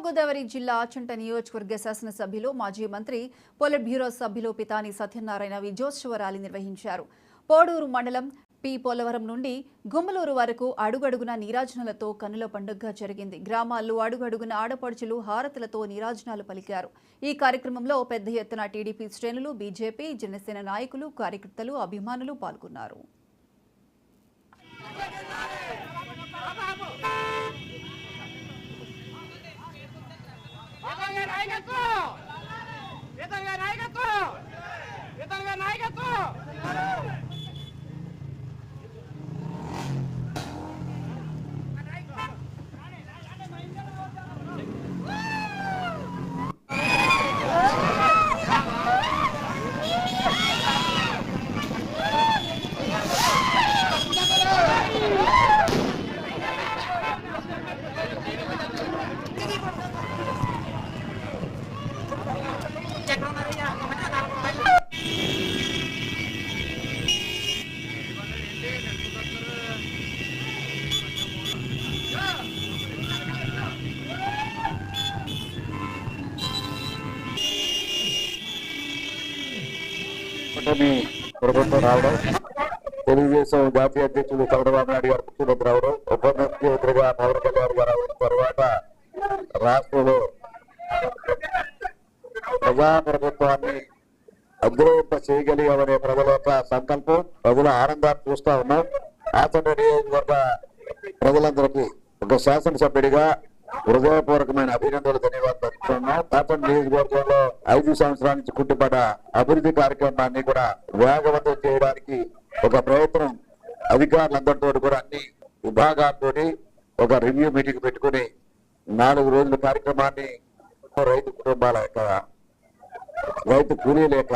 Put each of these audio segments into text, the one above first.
గోదావరి జిల్లా ఆచంట నియోజకవర్గ శాసనసభ్యులు మాజీ మంత్రి పొలిట్ బ్యూరో సభ్యులు పితాని సత్యనారాయణ విజయోత్సవ ర్యాలీ నిర్వహించారు. పోడూరు మండలం పి పోలవరం నుండి గుమ్మలూరు వరకు అడుగడుగున నీరాజనాలతో కన్నుల పండుగగా జరిగింది. గ్రామాల్లో అడుగడుగున ఆడపడుచులు హారతులతో నీరాజనాలు పలికారు. ఈ కార్యక్రమంలో పెద్ద ఎత్తున టీడీపీ శ్రేణులు, బీజేపీ, జనసేన నాయకులు, కార్యకర్తలు, అభిమానులు పాల్గొన్నారు. ప్రభుత్వం రావడం, తెలుగుదేశం జాతీయ అధ్యక్షులు చంద్రబాబు నాయుడు గారు ముఖ్యమంత్రి రావడం, ఉప ముఖ్యమంత్రిగా పవన్ కళ్యాణ్ గారు రావడం తర్వాత రాష్ట్రంలో ప్రజాప్రభుత్వాన్ని అగ్రహింప చేయగలిగామనే ప్రజల యొక్క సంకల్పం, ప్రజల ఆనందాన్ని చూస్తా ఉన్నాం. ఆచంట నియోజకవర్గ ప్రజలందరికీ ఒక శాసనసభ్యుడిగా హృదయపూర్వకమైన అభినందనలు, ధన్యవాదాలు తెలుపుతున్నాం. ఆచంట నియోజకవర్గంలో 5 సంవత్సరాల నుంచి కుంటుపడ్డ అభివృద్ధి కార్యక్రమాన్ని కూడా వేగవంతం చేయడానికి ఒక ప్రయత్నం అధికారులందరితో కూడా అన్ని విభాగాలతో ఒక రివ్యూ మీటింగ్ పెట్టుకుని 4 రోజుల కార్యక్రమాన్ని రైతు కుటుంబాల యొక్క రైతు కూలీ లేక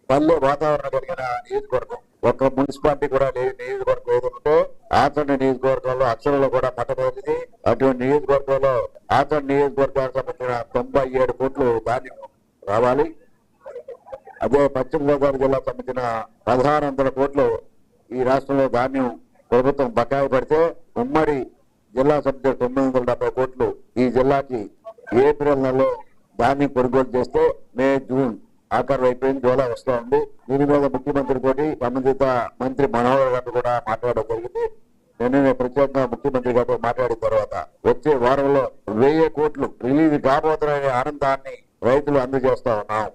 పల్లె వాతావరణం కలిగిన నియోజకవర్గం, ఒక్క మున్సిపాలిటీ కూడా లేని నియోజకవర్గం ఏదంటే ఆచంట నియోజకవర్గంలో అక్షరంలో కూడా మొట్టమొదటిది. అటువంటి నియోజకవర్గంలో ఆచంట నియోజకవర్గానికి సంబంధించిన 97 కోట్లు ధాన్యం రావాలి. అదే పశ్చిమ గోదావరి జిల్లాకు సంబంధించిన 1600 కోట్లు ఈ రాష్ట్రంలో ధాన్యం ప్రభుత్వం బకాయి పడితే ఉమ్మడి జిల్లా సంబంధించిన 970 కోట్లు ఈ జిల్లాకి ఏప్రిల్ నెలలో ధాన్యం కొనుగోలు చేస్తే మే, జూన్ ఆఖరు అయిపోయింది, జూలై వస్తూ ఉంది. దీని మీద ముఖ్యమంత్రి తోటి సంబంధిత మంత్రి మనోహర్ గారు కూడా మాట్లాడడం జరిగింది. నేను ప్రత్యేకంగా ముఖ్యమంత్రి గారితో మాట్లాడిన తర్వాత వచ్చే వారంలో 1000 కోట్లు రిలీజ్ కాబోతున్న ఆనందాన్ని రైతులు అందజేస్తా ఉన్నాం.